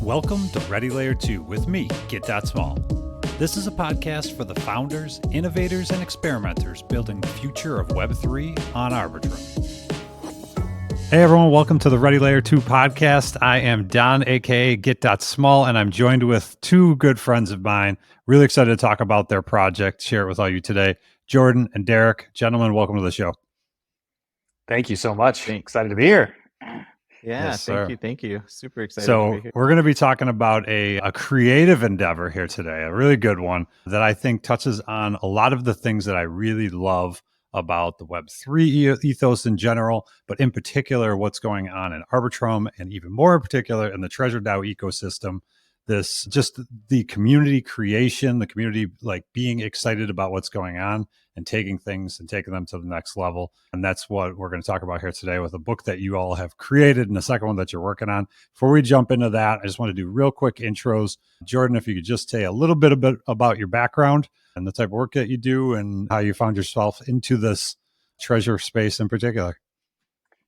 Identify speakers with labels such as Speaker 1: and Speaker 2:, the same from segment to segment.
Speaker 1: Welcome to Ready Layer 2 with me, Smol. This is a podcast for the founders, innovators, and experimenters building the future of Web3 on Arbitrum. Hey everyone, welcome to the Ready Layer 2 podcast. I am Don, aka Smol, and I'm joined with two good friends of mine. Really excited to talk about their project, share it with all you today. Jordan and Derrick. Gentlemen, welcome to the show.
Speaker 2: Thank you so much. Excited to be here.
Speaker 3: Yeah,
Speaker 1: Yes, sir.
Speaker 3: thank you. Super excited to be here.
Speaker 1: We're going to be talking about a creative endeavor here today, a really good one that I think touches on a lot of the things that I really love about the Web3 ethos in general, but in particular, what's going on in Arbitrum, and even more in particular in the Treasure DAO ecosystem. This just the community creation, the community like being excited about what's going on and taking things and taking them to the next level. And that's what we're going to talk about here today with a book that you all have created and the second one that you're working on. Before we jump into that, I just want to do real quick intros. Jordan, if you could just say a little bit about your background and the type of work that you do and how you found yourself into this treasure space in particular.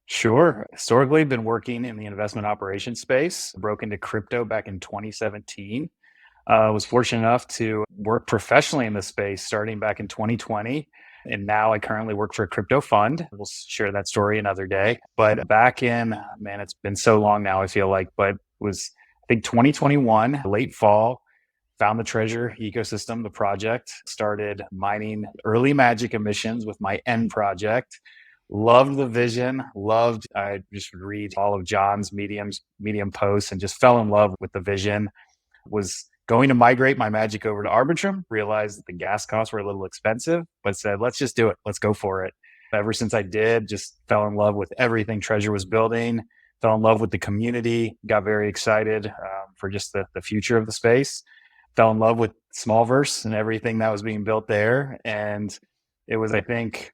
Speaker 2: Sure. Historically, been working in the investment operations space, broke into crypto back in 2017. Was fortunate enough to work professionally in this space starting back in 2020. And now I currently work for a crypto fund. We'll share that story another day. But back in, man, it's been so long now, I feel like, but it was, I think 2021, late fall, found the Treasure ecosystem, the project, started mining early magic emissions with my end project. Loved the vision, I just would read all of John's Medium posts and just fell in love with the vision. Was going to migrate my magic over to Arbitrum, realized that the gas costs were a little expensive, but said, let's just do it. Let's go for it. Ever since I did, just fell in love with everything Treasure was building, fell in love with the community, got very excited for just the future of the space, fell in love with Smolverse and everything that was being built there. And it was, I think,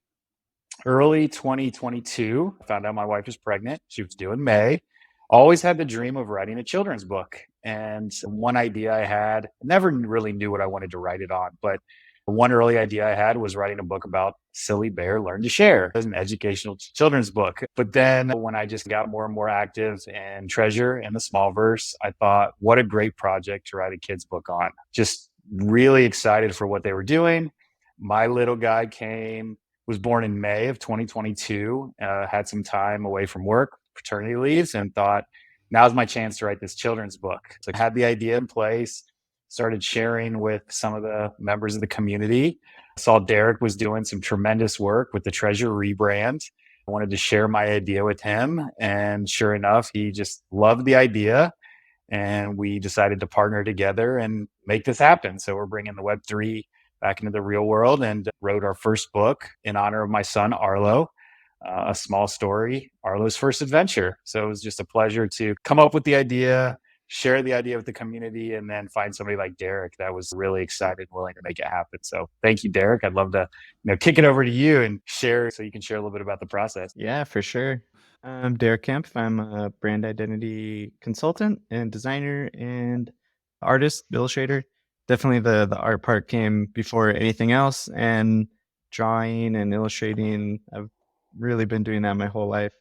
Speaker 2: early 2022, I found out my wife was pregnant. She was due in May. Always had the dream of writing a children's book. And one idea I had, never really knew what I wanted to write it on, but one early idea I had was writing a book about Silly Bear Learn to Share as an educational children's book. But then when I just got more and more active in Treasure and the Smolverse, I thought, what a great project to write a kid's book on. Just really excited for what they were doing. My little guy was born in May of 2022, had some time away from work, paternity leaves, and thought, now's my chance to write this children's book. So I had the idea in place, started sharing with some of the members of the community. Saw Derrick was doing some tremendous work with the Treasure rebrand. I wanted to share my idea with him. And sure enough, he just loved the idea. And we decided to partner together and make this happen. So we're bringing the Web3 back into the real world and wrote our first book in honor of my son, Arlo, a Smol Story, Arlo's first adventure. So it was just a pleasure to come up with the idea, share the idea with the community, and then find somebody like Derrick that was really excited, willing to make it happen. So thank you, Derrick. I'd love to kick it over to you and share so you can share a little bit about the process.
Speaker 3: Yeah, for sure. I'm Derrick Kemp. I'm a brand identity consultant and designer and artist, illustrator. Definitely the art part came before anything else, and drawing and illustrating, I've really been doing that my whole life.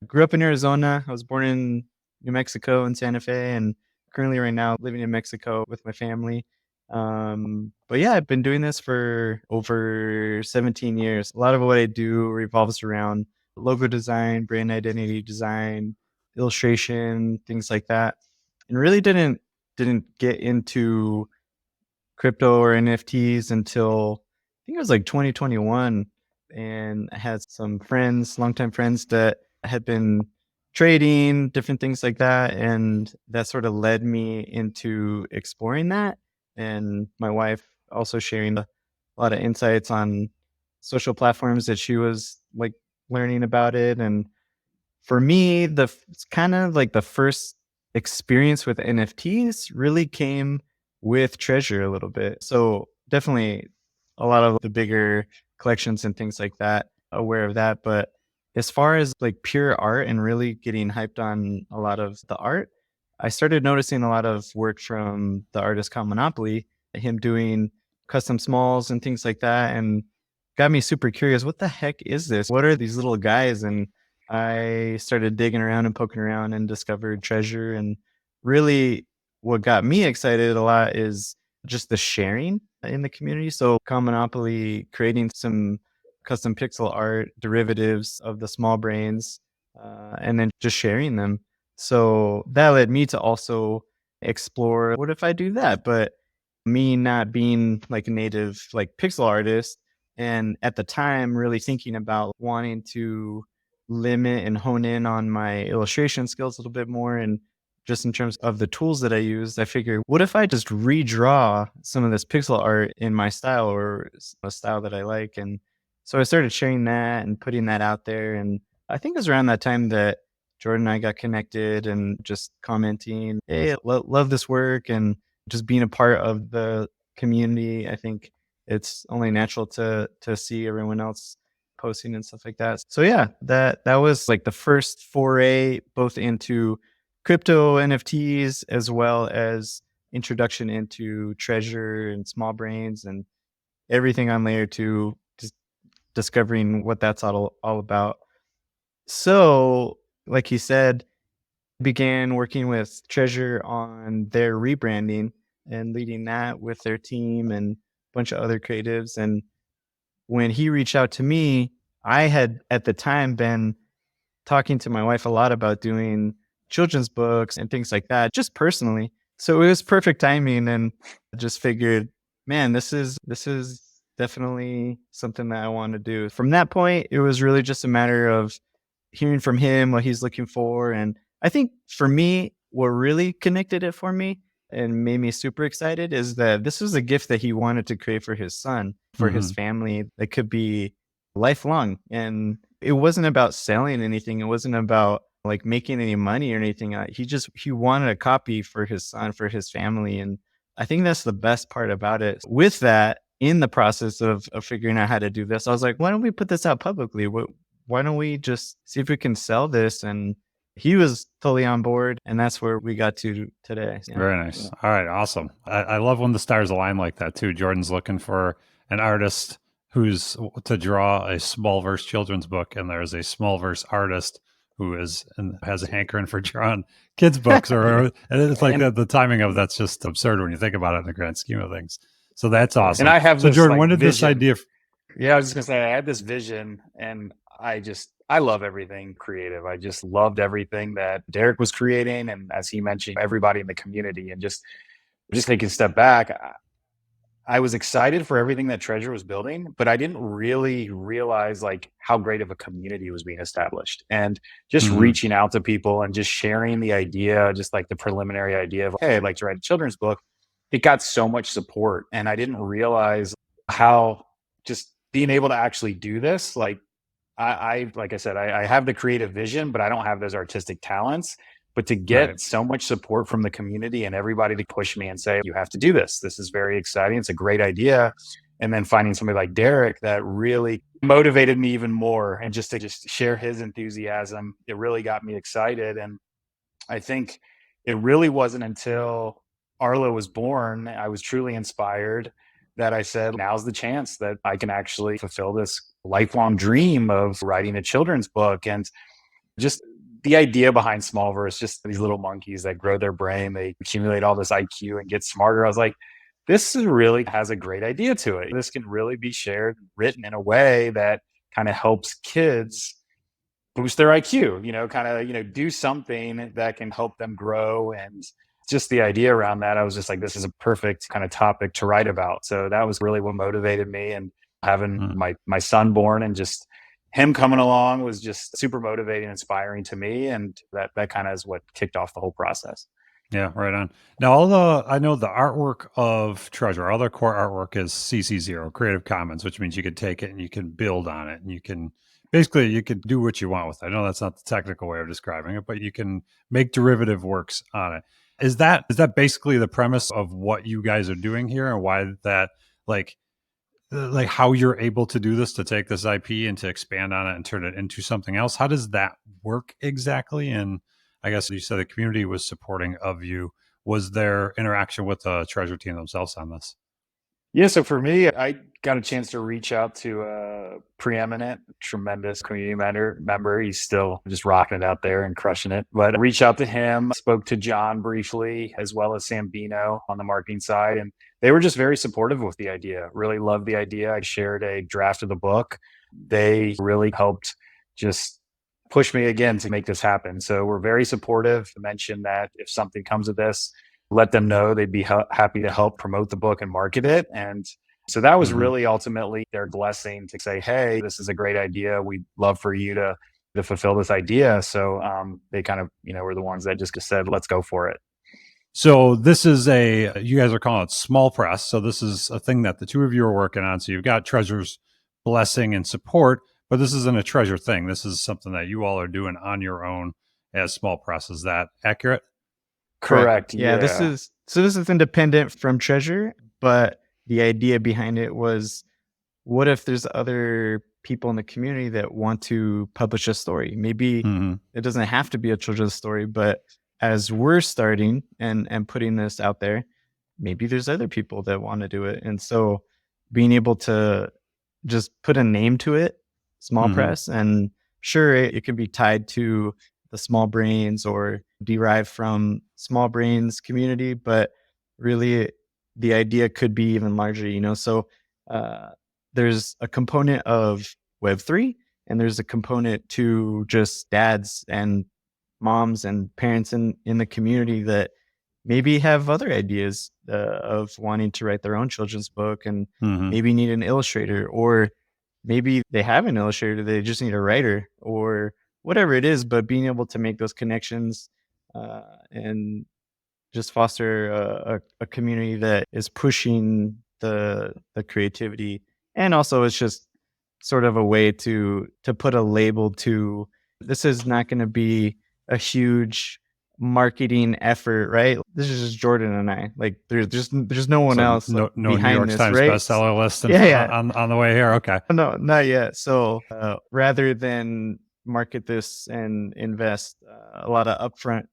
Speaker 3: Grew up in Arizona. I was born in New Mexico in Santa Fe, and currently right now living in Mexico with my family. But yeah, I've been doing this for over 17 years. A lot of what I do revolves around logo design, brand identity design, illustration, things like that. And really didn't get into crypto or NFTs until I think it was like 2021. And I had some friends, longtime friends that had been trading, different things like that. And that sort of led me into exploring that. And my wife also sharing a lot of insights on social platforms that she was like learning about it. And for me, it's kind of like the first experience with NFTs really came with Treasure a little bit. So definitely a lot of the bigger collections and things like that, aware of that. But as far as like pure art and really getting hyped on a lot of the art, I started noticing a lot of work from the artist Kyle Monopoly, him doing custom smalls and things like that, and got me super curious. What the heck is this? What are these little guys? And I started digging around and poking around and discovered Treasure, and really what got me excited a lot is just the sharing in the community. So Monopoly creating some custom pixel art derivatives of the small brains, and then just sharing them. So that led me to also explore, what if I do that? But me not being like a native like pixel artist, and at the time really thinking about wanting to limit and hone in on my illustration skills a little bit more, and just in terms of the tools that I used, I figured, what if I just redraw some of this pixel art in my style, or a style that I like? And so I started sharing that and putting that out there. And I think it was around that time that Jordan and I got connected, and just commenting, hey, love this work, and just being a part of the community. I think it's only natural to see everyone else posting and stuff like that. So yeah, that was like the first foray both into crypto NFTs, as well as introduction into Treasure and Small Brains and everything on layer 2, just discovering what that's all about. So, like you said, began working with Treasure on their rebranding and leading that with their team and a bunch of other creatives. And when he reached out to me, I had at the time been talking to my wife a lot about doing children's books and things like that, just personally. So it was perfect timing, and I just figured, man, this is definitely something that I want to do. From that point, it was really just a matter of hearing from him what he's looking for. And I think for me, what really connected it for me and made me super excited is that this was a gift that he wanted to create for his son, for his
Speaker 1: Hmm.
Speaker 3: family, that could be lifelong. And it wasn't about selling anything. It wasn't about like making any money or anything. He wanted a copy for his son, for his family. And I think that's the best part about it. With that, in the process of figuring out how to do this, I was like, why don't we put this out publicly? Why don't we just see if we can sell this? And he was totally on board, and that's where we got to today. Yeah.
Speaker 1: Very nice. All right, awesome. I love when the stars align like that too. Jordan's looking for an artist who's to draw a small verse children's book, and there's a small verse artist who is and has a hankering for drawing kids books. Or and it's like
Speaker 2: And
Speaker 1: the timing of that's just absurd when you think about it in the grand scheme of things. So that's
Speaker 3: Yeah.
Speaker 2: and
Speaker 1: awesome.
Speaker 2: I have
Speaker 1: So
Speaker 2: this
Speaker 1: Jordan,
Speaker 2: like
Speaker 1: when did this
Speaker 2: vision.
Speaker 1: idea?
Speaker 2: Yeah, I was just gonna say I had this vision, and I love everything creative. I just loved everything that Derrick was creating, and as he mentioned, everybody in the community, and just taking a step back. I was excited for everything that Treasure was building, but I didn't really realize like how great of a community was being established. And just
Speaker 1: Mhm.
Speaker 2: reaching out to people and just sharing the idea, just like the preliminary idea of, hey, I'd like to write a children's book. It got so much support. And I didn't realize how just being able to actually do this, like like I said, I have the creative vision, but I don't have those artistic talents. But to
Speaker 1: Right.
Speaker 2: get so much support from the community and everybody to push me and say, you have to do this. This is very exciting. It's a great idea. And then finding somebody like Derrick that really motivated me even more. And just to just share his enthusiasm, it really got me excited. And I think it really wasn't until Arlo was born, I was truly inspired that I said, now's the chance that I can actually fulfill this lifelong dream of writing a children's book. And just the idea behind Smallverse, just these little monkeys that grow their brain, they accumulate all this IQ and get smarter. I was like, really has a great idea to it. This can really be shared, written in a way that kind of helps kids boost their IQ, kind of, do something that can help them grow. And just the idea around that, I was just like, this is a perfect kind of topic to write about. So that was really what motivated me. And having
Speaker 1: Mhm.
Speaker 2: my son born and just him coming along was just super motivating, inspiring to me. And that kind of is what kicked off the whole process.
Speaker 1: Yeah, right on. Now, I know the artwork of Treasure, all their core artwork is CC0, Creative Commons, which means you could take it and you can build on it, and you can basically you could do what you want with it. I know that's not the technical way of describing it, but you can make derivative works on it. Is that basically the premise of what you guys are doing here, and why that like like how you're able to do this, to take this IP and to expand on it and turn it into something else? How does that work exactly? And I guess you said the community was supporting of you. Was there interaction with the Treasure team themselves on this?
Speaker 2: Yeah, so for me, I got a chance to reach out to a preeminent, tremendous community member. He's still just rocking it out there and crushing it. But I reached out to him, spoke to John briefly, as well as Sambino on the marketing side. And they were just very supportive with the idea, really loved the idea. I shared a draft of the book. They really helped just push me again to make this happen. So we're very supportive. I mentioned that if something comes of this, let them know they'd be happy to help promote the book and market it. And so that was
Speaker 1: Hmm.
Speaker 2: really ultimately their blessing to say, hey, this is a great idea. We'd love for you to fulfill this idea. So they kind of, were the ones that just said, let's go for it.
Speaker 1: So this is you guys are calling it Smol Press. So this is a thing that the two of you are working on. So you've got Treasure's blessing and support, but this isn't a Treasure thing. This is something that you all are doing on your own as Smol Press. Is that accurate?
Speaker 3: Correct.
Speaker 2: Correct.
Speaker 3: Yeah,
Speaker 2: Yeah.
Speaker 3: this is independent from Treasure, but the idea behind it was, what if there's other people in the community that want to publish a story? Maybe
Speaker 1: Hmm.
Speaker 3: it doesn't have to be a children's story, but as we're starting and putting this out there, maybe there's other people that want to do it. And so being able to just put a name to it, Smol
Speaker 1: Hmm.
Speaker 3: Press, and sure, it can be tied to the Small Brains or derived from Small Brains community, but really the idea could be even larger, So uh, there's a component of Web3, and there's a component to just dads and moms and parents in the community that maybe have other ideas of wanting to write their own children's book and
Speaker 1: Hmm.
Speaker 3: maybe need an illustrator, or maybe they have an illustrator, they just need a writer or whatever it is. But being able to make those connections and just foster a community that is pushing the creativity, and also it's just sort of a way to put a label to, this is not going to be a huge marketing effort, right? This is just Jordan and I. Like there's no one
Speaker 1: So
Speaker 3: else like
Speaker 1: no New
Speaker 3: behind
Speaker 1: York
Speaker 3: this,
Speaker 1: Times
Speaker 3: right?
Speaker 1: bestseller list
Speaker 3: Yeah, yeah.
Speaker 1: on the way here. Okay.
Speaker 3: No, not yet. So rather than market this and invest a lot of upfront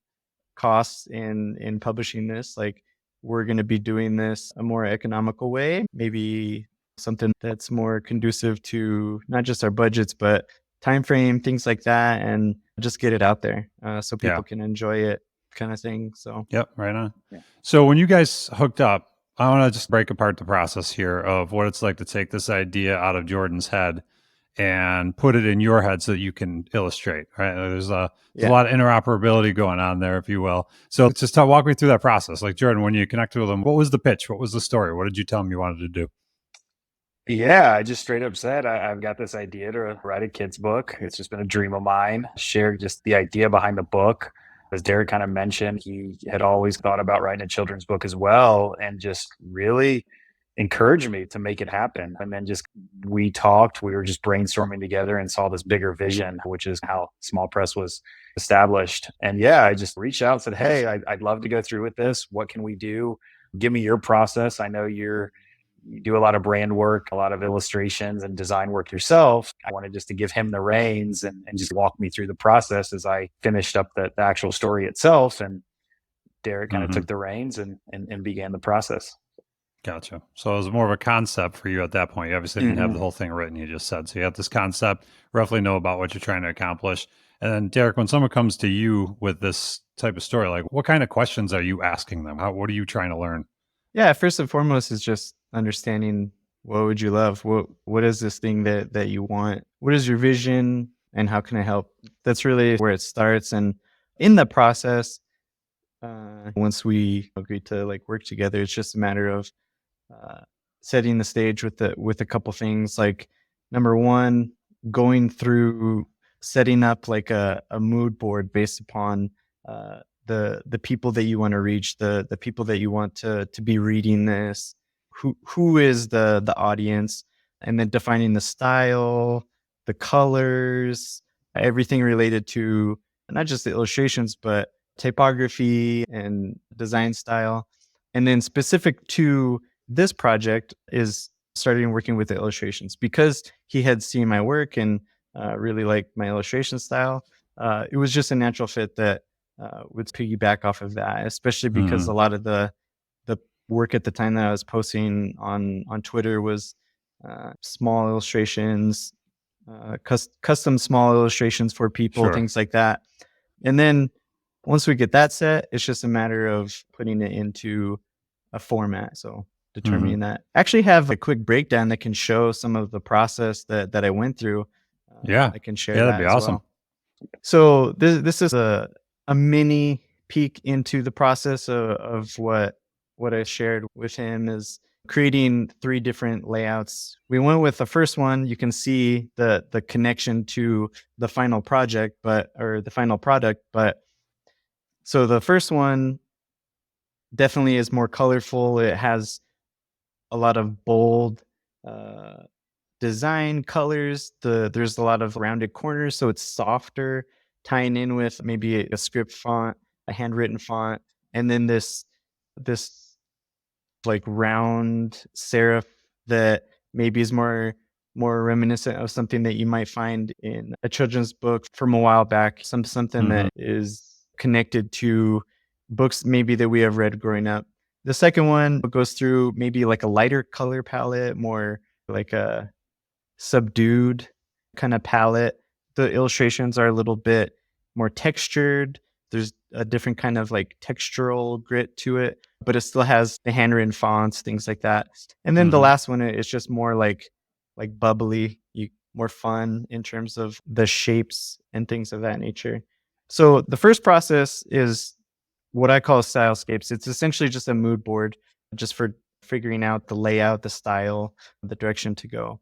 Speaker 3: costs in publishing this, like we're going to be doing this a more economical way, maybe something that's more conducive to not just our budgets but time frame, things like that, and just get it out there so
Speaker 1: Yeah.
Speaker 3: people can enjoy it, kind of thing. So
Speaker 1: Yep. Right on.
Speaker 2: Yeah.
Speaker 1: So when you guys hooked up, I want to just break apart the process here of what it's like to take this idea out of Jordan's head and put it in your head so that you can illustrate. Right? There's a
Speaker 3: yeah.
Speaker 1: lot of interoperability going on there, if you will. So just walk me through that process. Like Jordan, when you connected with him, what was the pitch? What was the story? What did you tell him you wanted to do?
Speaker 2: Yeah, I just straight up said I've got this idea to write a kid's book. It's just been a dream of mine. Shared just the idea behind the book. As Derrick kind of mentioned, he had always thought about writing a children's book as well, and just really encouraged me to make it happen. And then just we talked, we were just brainstorming together and saw this bigger vision, which is how Smol Press was established. And yeah, I just reached out and said, hey, I'd love to go through with this. What can we do? Give me your process. I know you do a lot of brand work, a lot of illustrations and design work yourself. I wanted just to give him the reins and just walk me through the process as I finished up the actual story itself. And Derrick kind of
Speaker 1: Hmm.
Speaker 2: took the reins and began the process.
Speaker 1: Gotcha. So it was more of a concept for you at that point. You obviously didn't have the
Speaker 2: Hmm.
Speaker 1: whole thing written, you just said. So you have this concept, roughly know about what you're trying to accomplish. And then, Derek, when someone comes to you with this type of story, like what kind of questions are you asking them? What are you trying to learn?
Speaker 3: Yeah, first and foremost is just understanding, what would you love? What is this thing that you want? What is your vision and how can I help? That's really where it starts. And in the process, once we agree to like work together, it's just a matter of uh, setting the stage with a couple things. Like number one, going through setting up like a mood board based upon the people that you want to reach, the people that you want to be reading this, who is the audience, and then defining the style, the colors, everything related to not just the illustrations but typography and design style. And then specific to this project is starting working with the illustrations, because he had seen my work and really liked my illustration style. It was just a natural fit that would piggyback off of that, especially because
Speaker 1: Hmm.
Speaker 3: a lot of the work at the time that I was posting on Twitter was small illustrations, custom small illustrations for people,
Speaker 1: Sure.
Speaker 3: things like that. And then once we get that set, it's just a matter of putting it into a format. So determining that. I actually have a quick breakdown that can show some of the process that I went through.
Speaker 1: Yeah.
Speaker 3: I can share
Speaker 1: Yeah, that'd
Speaker 3: that
Speaker 1: be
Speaker 3: as
Speaker 1: awesome.
Speaker 3: well. So this is a mini peek into the process of what I shared with him is creating 3 different layouts. We went with the first one. You can see the connection to the final project, or the final product. But so the first one definitely is more colorful. It has a lot of bold uh, design colors. There's a lot of rounded corners, so it's softer, tying in with maybe a script font, a handwritten font, and then this like round serif that maybe is more reminiscent of something that you might find in a children's book from a while back, something that is connected to books maybe that we have read growing up. The second one goes through maybe like a lighter color palette, more like a subdued kind of palette. The illustrations are a little bit more textured. There's a different kind of like textural grit to it, but it still has the handwritten fonts, things like that. And then the last one is just more like bubbly, more fun in terms of the shapes and things of that nature. So the first process is what I call stylescapes. It's essentially just a mood board just for figuring out the layout, the style, the direction to go.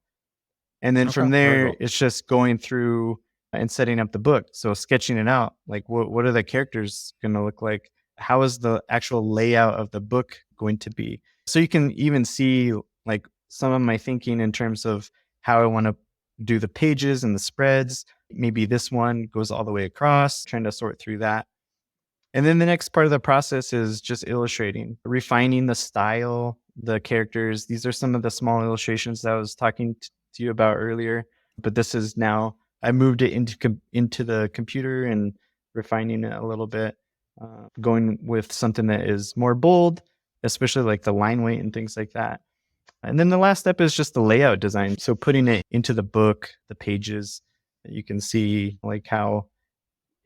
Speaker 3: And then
Speaker 1: Okay,
Speaker 3: from
Speaker 1: very
Speaker 3: there,
Speaker 1: cool.
Speaker 3: it's just going through and setting up the book. So sketching it out, like what are the characters going to look like? How is the actual layout of the book going to be? So you can even see like some of my thinking in terms of how I want to do the pages and the spreads. Maybe this one goes all the way across, trying to sort through that. And then the next part of the process is just illustrating, refining the style, the characters. These are some of the small illustrations that I was talking to you about earlier. But this is now, I moved it into the computer and refining it a little bit, going with something that is more bold, especially like the line weight and things like that. And then the last step is just the layout design. So putting it into the book, the pages, you can see like how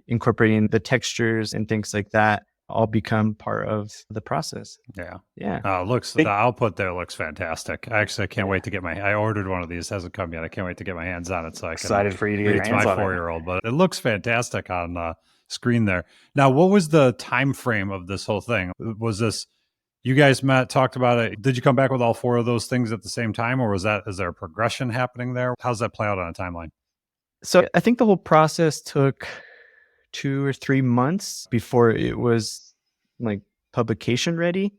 Speaker 3: incorporating the textures and things like that all become part of the process.
Speaker 1: Yeah.
Speaker 3: Yeah.
Speaker 1: The output there looks fantastic. I can't
Speaker 3: Yeah.
Speaker 1: wait to get I ordered one of these, hasn't come yet. I can't wait to get my hands on it so I can
Speaker 2: Excited for you to get
Speaker 1: read
Speaker 2: your
Speaker 1: it to my
Speaker 2: hands on it.
Speaker 1: 4-year-old. But it looks fantastic on screen there. Now, what was the time frame of this whole thing? Was this you guys met, talked about it? Did you come back with all 4 of those things at the same time, or is there a progression happening there? How's that play out on a timeline?
Speaker 3: So I think the whole process took 2 or 3 months before it was like publication ready.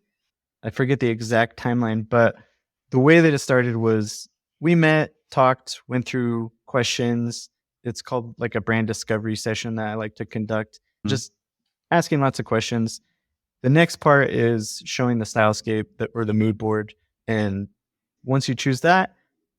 Speaker 3: I forget the exact timeline, but the way that it started was we met, talked, went through questions. It's called like a brand discovery session that I like to conduct, just asking lots of questions. The next part is showing the stylescape or the mood board. And once you choose that,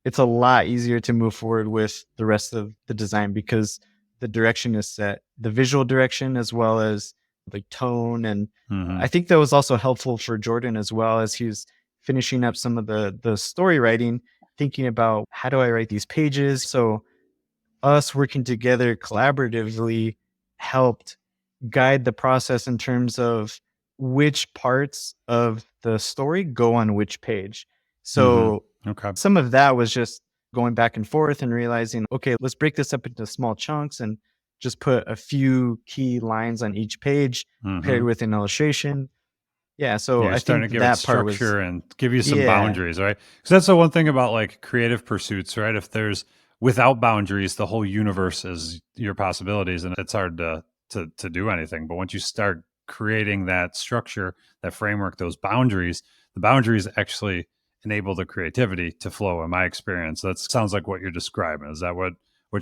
Speaker 3: it's a lot easier to move forward with the rest of the design because the direction is set, the visual direction as well as the tone. And I think that was also helpful for Jordan as well as he was finishing up some of the story writing, thinking about how do I write these pages. So us working together collaboratively helped guide the process in terms of which parts of the story go on which page. So
Speaker 1: Okay.
Speaker 3: some of that was just going back and forth and realizing, okay, let's break this up into small chunks and just put a few key lines on each page paired with an illustration. Yeah, so
Speaker 1: Yeah, you're
Speaker 3: I
Speaker 1: starting
Speaker 3: think
Speaker 1: to give it
Speaker 3: that part was,
Speaker 1: structure and give you some
Speaker 3: yeah,
Speaker 1: boundaries, right? Because that's the one thing about like creative pursuits, right? If there's without boundaries, the whole universe is your possibilities, and it's hard to do anything. But once you start creating that structure, that framework, those boundaries, the boundaries actually enable the creativity to flow. In my experience, that sounds like what you're describing. Is that what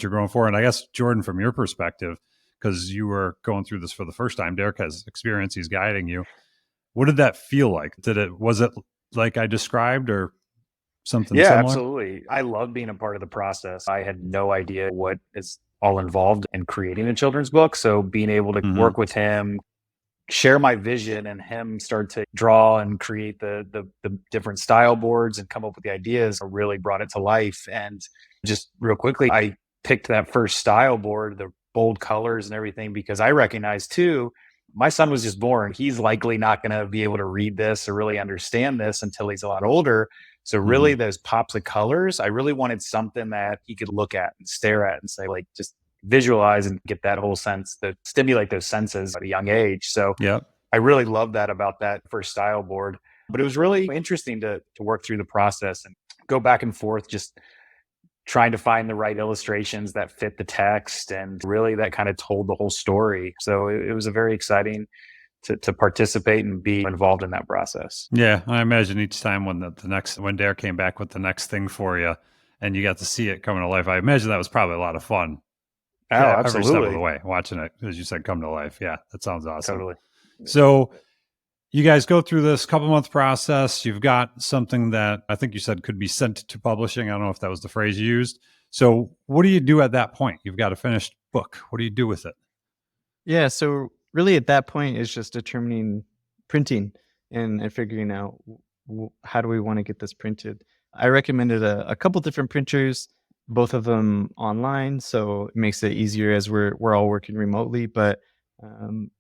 Speaker 1: you're going for? And I guess Jordan, from your perspective, because you were going through this for the first time, Derrick has experience; he's guiding you. What did that feel like? Was it like I described or something
Speaker 2: Yeah,
Speaker 1: similar?
Speaker 2: absolutely. I love being a part of the process. I had no idea what is all involved in creating a children's book. So being able to
Speaker 1: Mhm.
Speaker 2: work with him, share my vision and him start to draw and create the different style boards and come up with the ideas really brought it to life. And just real quickly, I picked that first style board, the bold colors and everything, because I recognized too, my son was just born. He's likely not going to be able to read this or really understand this until he's a lot older. So really
Speaker 1: Mhm.
Speaker 2: those pops of colors, I really wanted something that he could look at and stare at and say, like, just visualize and get that whole sense, that stimulate those senses at a young age. So
Speaker 1: Yep.
Speaker 2: I really love that about that first style board. But it was really interesting to work through the process and go back and forth, just trying to find the right illustrations that fit the text and really that kind of told the whole story. So it was a very exciting to participate and be involved in that process.
Speaker 1: Yeah, I imagine each time when the next when Derek came back with the next thing for you and you got to see it coming to life, I imagine that was probably a lot of fun.
Speaker 2: Oh,
Speaker 1: Yeah, every step of the
Speaker 2: absolutely.
Speaker 1: way, watching it, as you said, come to life. Yeah, that sounds awesome.
Speaker 2: Totally.
Speaker 1: So you guys go through this couple month process. You've got something that I think you said could be sent to publishing. I don't know if that was the phrase you used. So what do you do at that point? You've got a finished book. What do you do with it?
Speaker 3: Yeah, so really at that point is just determining printing and figuring out how do we want to get this printed. I recommended a couple different printers, both of them online, so it makes it easier as we're all working remotely. But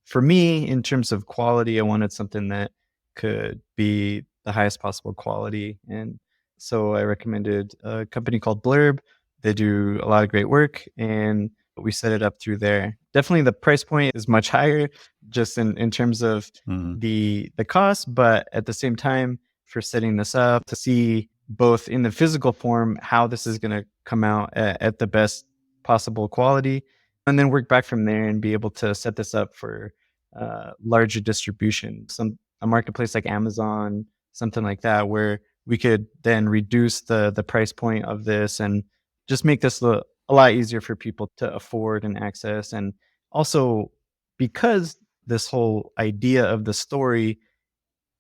Speaker 3: for me, in terms of quality, I wanted something that could be the highest possible quality, and so I recommended a company called Blurb. They do a lot of great work, and we set it up through there. Definitely the price point is much higher just in terms of
Speaker 1: Mhm.
Speaker 3: the cost, but at the same time, for setting this up to see both in the physical form how this is going to come out at the best possible quality, and then work back from there and be able to set this up for larger distribution. A marketplace like Amazon, something like that, where we could then reduce the price point of this and just make this a lot easier for people to afford and access. And also, because this whole idea of the story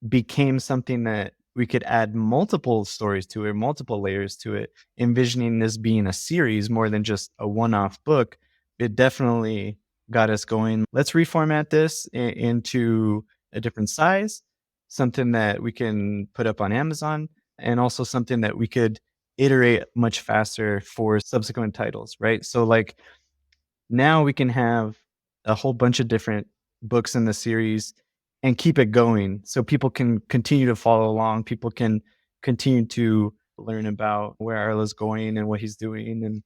Speaker 3: became something that we could add multiple stories to it, multiple layers to it, envisioning this being a series more than just a one-off book, it definitely got us going. Let's reformat this into a different size, something that we can put up on Amazon, and also something that we could iterate much faster for subsequent titles, right? So like now we can have a whole bunch of different books in the series and keep it going so people can continue to follow along. People can continue to learn about where Arlo's going and what he's doing. And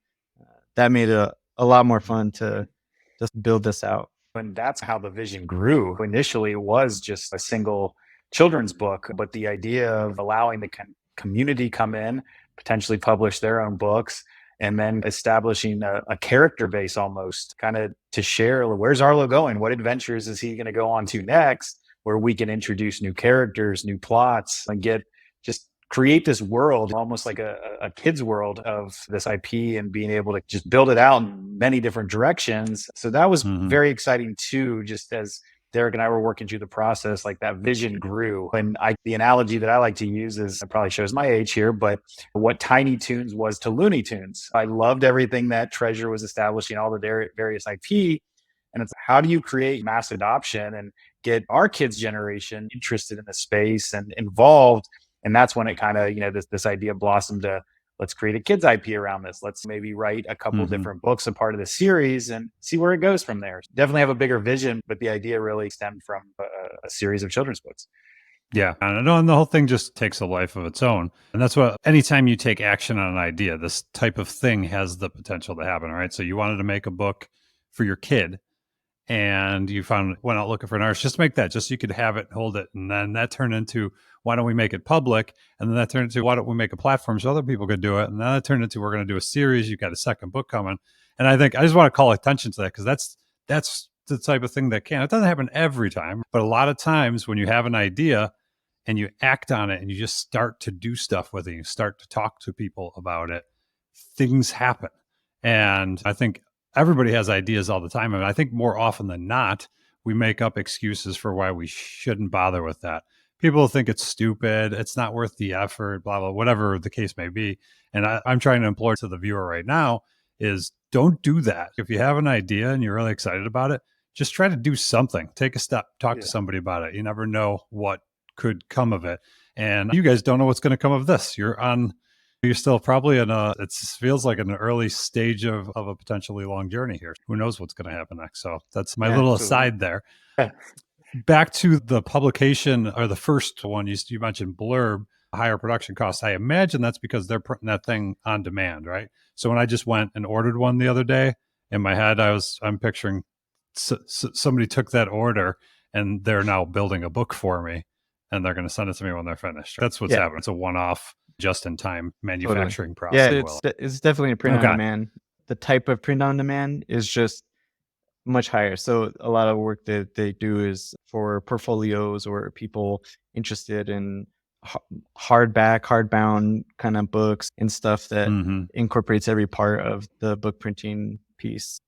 Speaker 3: that made it a lot more fun to just build this out.
Speaker 2: And that's how the vision grew. Initially, it was just a single children's book, but the idea of allowing the community come in, potentially publish their own books, and then establishing a character base almost kind of to share, where's Arlo going? What adventures is he going to go on to next? Where we can introduce new characters, new plots, and get just create this world almost like a kid's world of this IP and being able to just build it out in many different directions. So that was
Speaker 1: Mhm.
Speaker 2: very exciting too, just as Derrick and I were working through the process, like that vision grew. And the analogy that I like to use is, it probably shows my age here, but what Tiny Toons was to Looney Tunes. I loved everything that Treasure was establishing, all the various IP. And it's how do you create mass adoption and get our kids' generation interested in the space and involved? And that's when it kind of, this idea blossomed to, let's create a kids IP around this. Let's maybe write a couple
Speaker 1: Mhm.
Speaker 2: different books, a part of the series, and see where it goes from there. Definitely have a bigger vision, but the idea really stemmed from a series of children's books.
Speaker 1: Yeah, and I know, and the whole thing just takes a life of its own. And that's what anytime you take action on an idea, this type of thing has the potential to happen, right? So you wanted to make a book for your kid and you went out looking for an artist just to make that, just so you could have it, hold it. And then that turned into, why don't we make it public? And then that turned into, why don't we make a platform so other people could do it? And then that turned into, we're going to do a series. You've got a second book coming. And I think I just want to call attention to that because that's the type of thing that it doesn't happen every time, but a lot of times when you have an idea and you act on it and you just start to do stuff with it, you start to talk to people about it, things happen. And I think everybody has ideas all the time. And I think more often than not, we make up excuses for why we shouldn't bother with that. People think it's stupid, it's not worth the effort, blah, blah, whatever the case may be. And I'm trying to implore to the viewer right now is don't do that. If you have an idea and you're really excited about it, just try to do something. Take a step, talk to somebody about it. You never know what could come of it. And you guys don't know what's going to come of this. You're still probably it feels like an early stage of a potentially long journey here. Who knows what's going to happen next? So that's my little
Speaker 2: Absolutely.
Speaker 1: aside there.
Speaker 2: Yeah.
Speaker 1: Back to the publication, or the first one, you mentioned Blurb, higher production costs. I imagine that's because they're putting that thing on demand, right? So when I just went and ordered one the other day, in my head, I'm picturing somebody took that order and they're now building a book for me, and they're going to send it to me when they're finished. That's what's happening. It's a one-off, just-in-time manufacturing process.
Speaker 3: Yeah, it's definitely a print on demand. The type of print on demand is just much higher. So a lot of work that they do is for portfolios or people interested in hardbound kind of books and stuff that incorporates every part of the book printing piece.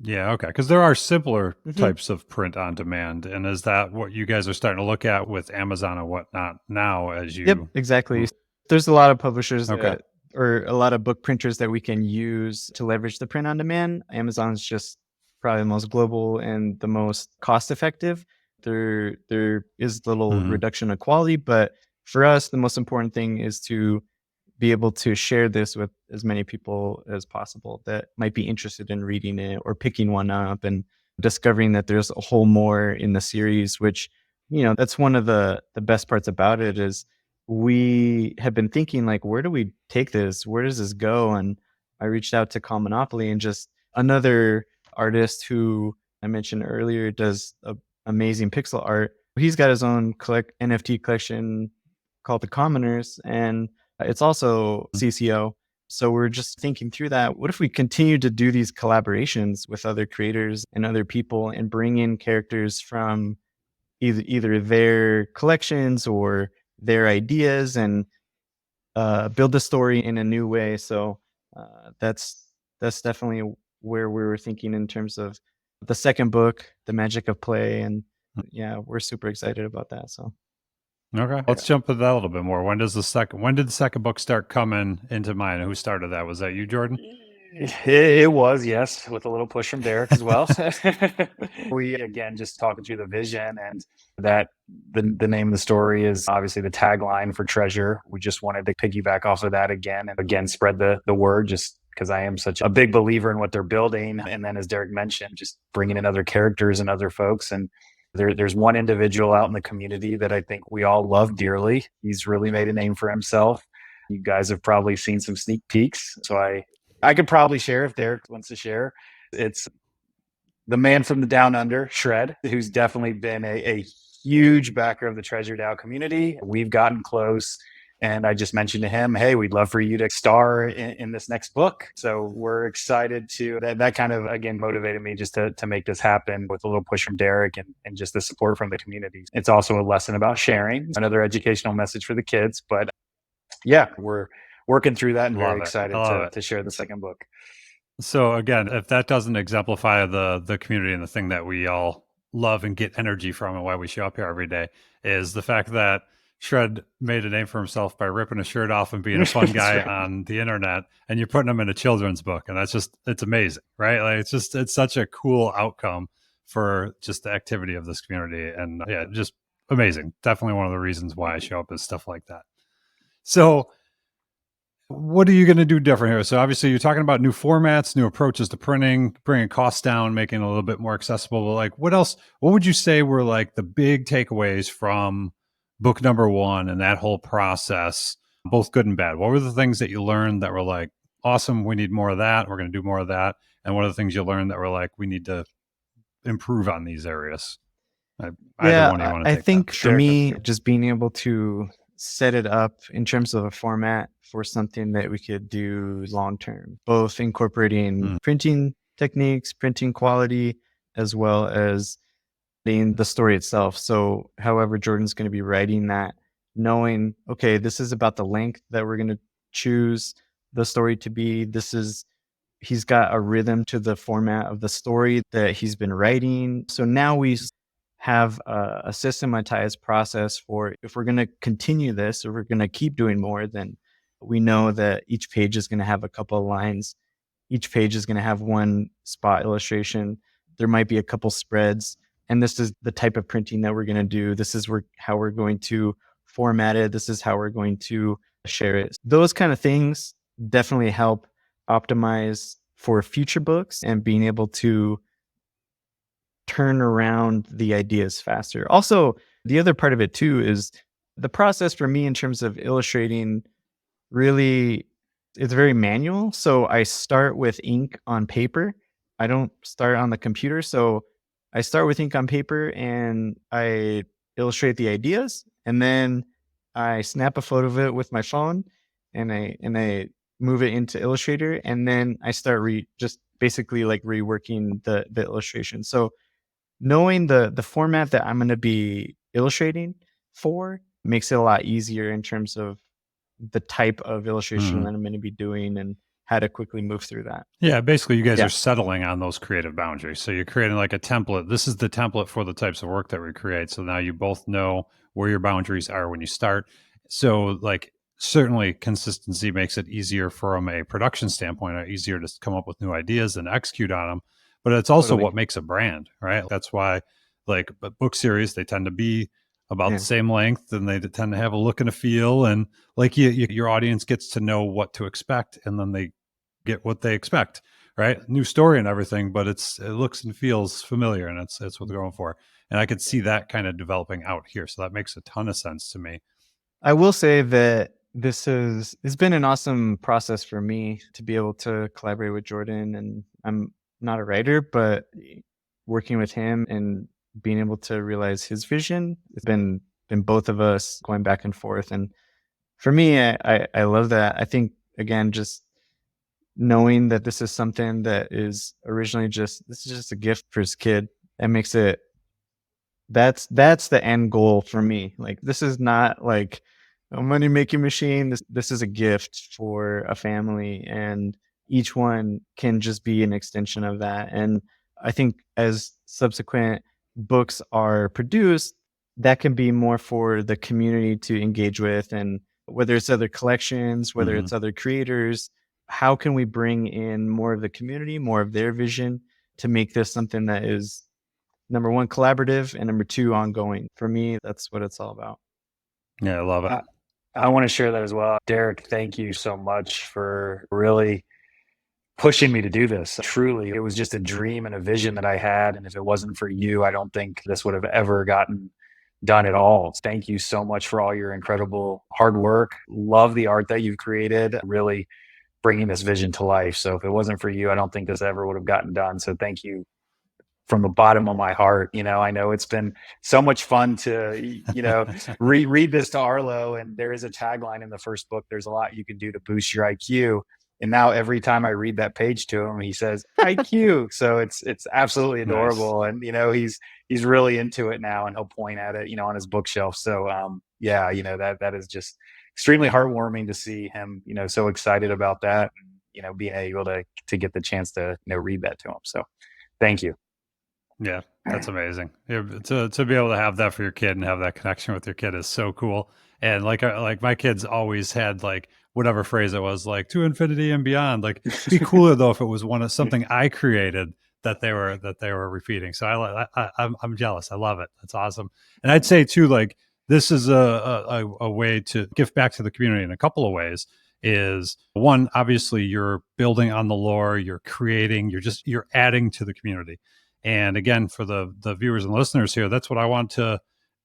Speaker 1: Yeah, okay. Because there are simpler types of print on demand. And is that what you guys are starting to look at with Amazon and whatnot now as you...
Speaker 3: Yep, exactly. There's a lot of publishers or a lot of book printers that we can use to leverage the print on demand. Amazon's just probably the most global and the most cost effective. There is little reduction of quality, but for us, the most important thing is to be able to share this with as many people as possible that might be interested in reading it or picking one up and discovering that there's a whole more in the series, which, that's one of the best parts about it is we have been thinking like, where do we take this? Where does this go? And I reached out to Call Monopoly, and just another artist who I mentioned earlier does amazing pixel art. He's got his own NFT collection called The Commoners, and it's also CCO. So we're just thinking through that. What if we continue to do these collaborations with other creators and other people and bring in characters from either their collections or their ideas and build the story in a new way? So that's definitely where we were thinking in terms of the second book, The Magic of Play. And yeah, we're super excited about that. So
Speaker 1: okay, let's jump into that a little bit more. When did the second book start coming into mind? Who started that? Was that you, Jordan?
Speaker 2: It was, yes, with a little push from Derrick as well. We, again, just talking through the vision, and that the name of the story is obviously the tagline for Treasure. We just wanted to piggyback off of that again, and again, spread the word, just because I am such a big believer in what they're building. And then, as Derrick mentioned, just bringing in other characters and other folks. And there's one individual out in the community that I think we all love dearly. He's really made a name for himself. You guys have probably seen some sneak peeks, so I could probably share if Derrick wants to share. It's the man from the down under, Shred, who's definitely been a huge backer of the Treasure DAO community. We've gotten close, and I just mentioned to him, hey, we'd love for you to star in this next book. So we're excited to, that kind of, again, motivated me just to make this happen with a little push from Derrick and just the support from the community. It's also a lesson about sharing, another educational message for the kids. But yeah, we're working through that and very excited to share the second book.
Speaker 1: So again, if that doesn't exemplify the community and the thing that we all love and get energy from and why we show up here every day, is the fact that Shred made a name for himself by ripping his shirt off and being a fun guy on the internet, and you're putting him in a children's book. And it's amazing, right? Like it's such a cool outcome for just the activity of this community. And yeah, just amazing. Definitely one of the reasons why I show up is stuff like that. So what are you going to do different here? So obviously you're talking about new formats, new approaches to printing, bringing costs down, making it a little bit more accessible. But like, what else? What would you say were like the big takeaways from book number one and that whole process, both good and bad? What were the things that you learned that were like, awesome, we need more of that, we're going to do more of that? And what are the things you learned that were like, we need to improve on these areas? Either one you want to take.
Speaker 3: I think for me, just being able to set it up in terms of a format for something that we could do long term, both incorporating printing techniques, printing quality, as well as the story itself. So however Jordan's going to be writing that, knowing, okay, this is about the length that we're going to choose the story to be. He's got a rhythm to the format of the story that he's been writing. So now we have a systematized process for, if we're going to continue this, or we're going to keep doing more, then we know that each page is going to have a couple of lines. Each page is going to have one spot illustration. there might be a couple spreads, and this is the type of printing that we're going to do. This is how we're going to format it. This is how we're going to share it. Those kind of things definitely help optimize for future books and being able to turn around the ideas faster. Also, the other part of it too is the process for me in terms of illustrating really, it's very manual. So I start with ink on paper. I don't start on the computer. So I start with ink on paper and I illustrate the ideas, and then I snap a photo of it with my phone, and I move it into Illustrator, and then I start just basically like reworking the illustration. So knowing the format that I'm going to be illustrating for makes it a lot easier in terms of the type of illustration that I'm going to be doing and how to quickly move through that.
Speaker 1: Yeah, basically you guys
Speaker 3: Yeah.
Speaker 1: are settling on those creative boundaries. So you're creating like a template. This is the template for the types of work that we create. So now you both know where your boundaries are when you start. So like certainly consistency makes it easier from a production standpoint, or easier to come up with new ideas and execute on them. But it's also
Speaker 3: Totally.
Speaker 1: what makes a brand, right? That's why like book series, they tend to be about
Speaker 3: Yeah.
Speaker 1: the same length, and they tend to have a look and a feel, and like your audience gets to know what to expect, and then they get what they expect, right? New story and everything, but it looks and feels familiar, and it's what they're going for. And I could see that kind of developing out here. So that makes a ton of sense to me.
Speaker 3: I will say that it's been an awesome process for me to be able to collaborate with Jordan, and I'm not a writer, but working with him and being able to realize his vision, it's been both of us going back and forth. And for me, I love that. I think again, just knowing that this is something that is originally this is just a gift for his kid, that makes it, that's the end goal for me. Like, this is not like a money making machine. This is a gift for a family, and each one can just be an extension of that. And I think as subsequent books are produced, that can be more for the community to engage with, and whether it's other collections, whether
Speaker 1: Mhm.
Speaker 3: it's other creators, how can we bring in more of the community, more of their vision, to make this something that is, number one, collaborative, and number two, ongoing. For me, that's what it's all about.
Speaker 1: Yeah, I love it.
Speaker 2: I want to share that as well. Derrick, thank you so much for really pushing me to do this. Truly, it was just a dream and a vision that I had. And if it wasn't for you, I don't think this would have ever gotten done at all. Thank you so much for all your incredible hard work. Love the art that you've created, really bringing this vision to life. So if it wasn't for you, I don't think this ever would have gotten done. So thank you from the bottom of my heart. I know it's been so much fun to, reread this to Arlo. And there is a tagline in the first book: there's a lot you can do to boost your IQ. And now every time I read that page to him, he says IQ. So it's absolutely
Speaker 1: Nice.
Speaker 2: adorable. And he's really into it now, and he'll point at it, on his bookshelf. So yeah, that is just extremely heartwarming to see him, so excited about that, and being able to get the chance to read that to him. So thank you.
Speaker 1: Yeah, that's amazing. Yeah, to be able to have that for your kid and have that connection with your kid is so cool. And like my kids always had like whatever phrase it was, like to infinity and beyond. Like be cooler though if it was one of something I created that they were repeating. So I'm jealous. I love it. That's awesome. And I'd say too, like this is a way to give back to the community in a couple of ways. Is one, obviously you're building on the lore, you're creating, you're adding to the community. And again, for the viewers and listeners here, that's what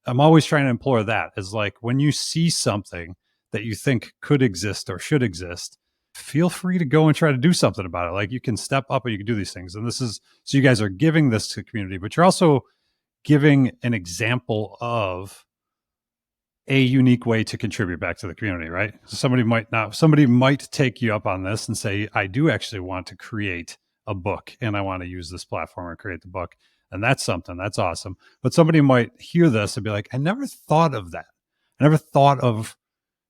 Speaker 1: I'm always trying to implore, that is like when you see something that you think could exist or should exist, feel free to go and try to do something about it. Like you can step up and you can do these things. And this is, so you guys are giving this to the community, but you're also giving an example of a unique way to contribute back to the community, right? So somebody might take you up on this and say, I do actually want to create a book and I want to use this platform or create the book. And that's something that's awesome. But somebody might hear this and be like, I never thought of that. I never thought of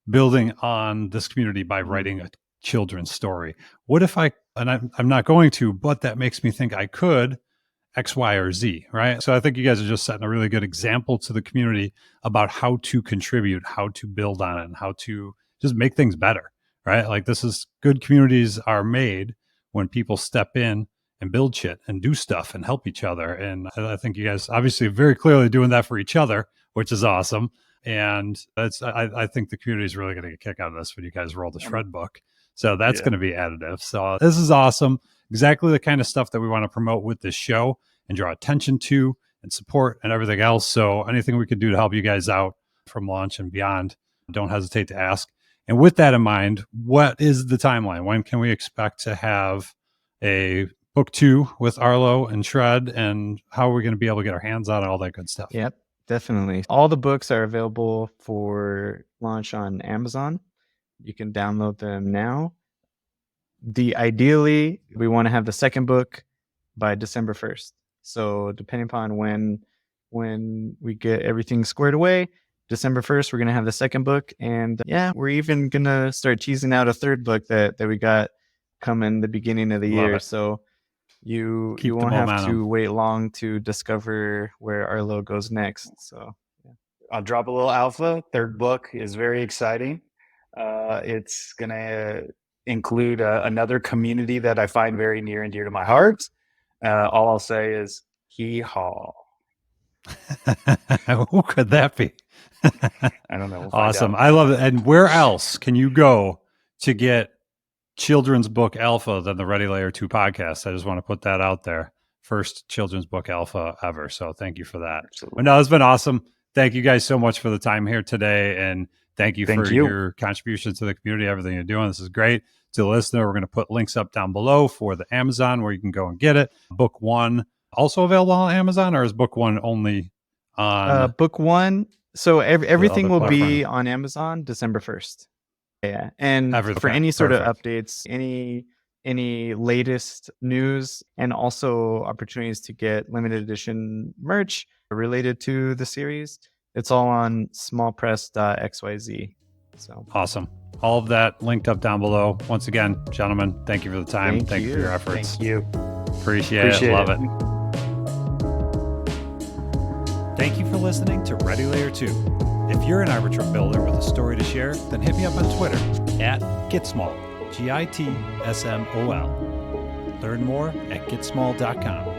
Speaker 1: building on this community by writing a children's story. What if I'm not going to, but that makes me think I could X, Y, or Z, right? So I think you guys are just setting a really good example to the community about how to contribute, how to build on it, and how to just make things better, right? Like good communities are made when people step in and build shit and do stuff and help each other. And I think you guys obviously very clearly doing that for each other, which is awesome. And I think the community is really going to get a kick out of this when you guys roll the shred book. So that's going to be additive. So this is awesome. Exactly the kind of stuff that we want to promote with this show and draw attention to and support and everything else. So anything we could do to help you guys out from launch and beyond, don't hesitate to ask. And with that in mind, what is the timeline? When can we expect to have a book 2 with Arlo and Shred, and how are we going to be able to get our hands on all that good stuff?
Speaker 3: Yep, definitely. All the books are available for launch on Amazon. You can download them now. Ideally, we want to have the second book by December 1st. So depending upon when we get everything squared away, December 1st, we're going to have the second book. And yeah, we're even going to start teasing out a third book that we got coming the beginning of the year. So you won't have to wait long to discover where Arlo goes next. So yeah.
Speaker 2: I'll drop a little alpha. Third book is very exciting. It's going to include another community that I find very near and dear to my heart. All I'll say is hee-haw.
Speaker 1: Who could that be?
Speaker 2: I don't know. We'll
Speaker 1: awesome. I love it. And where else can you go to get children's book alpha than the Ready Layer 2 podcast? I just want to put that out there. First children's book alpha ever. So thank you for that.
Speaker 2: Absolutely.
Speaker 1: But no, it's been awesome. Thank you guys so much for the time here today. And thank you for your contribution to the community, everything you're doing. This is great. To the listener, we're going to put links up down below for the Amazon where you can go and get it. Book 1 also available on Amazon, or is book 1 only on
Speaker 3: book 1? So everything will be on Amazon December 1st. Yeah. And for any sort of updates, any latest news, and also opportunities to get limited edition merch related to the series, it's all on smolpress.xyz. So
Speaker 1: awesome. All of that linked up down below. Once again, gentlemen, thank you for the time. Thank you for your efforts.
Speaker 2: Thank you.
Speaker 1: Appreciate it. Love it.
Speaker 4: Thank you for listening to Ready Layer 2. If you're an Arbitrum builder with a story to share, then hit me up on Twitter at GitSmol, GITSMOL. Learn more at gitsmol.com.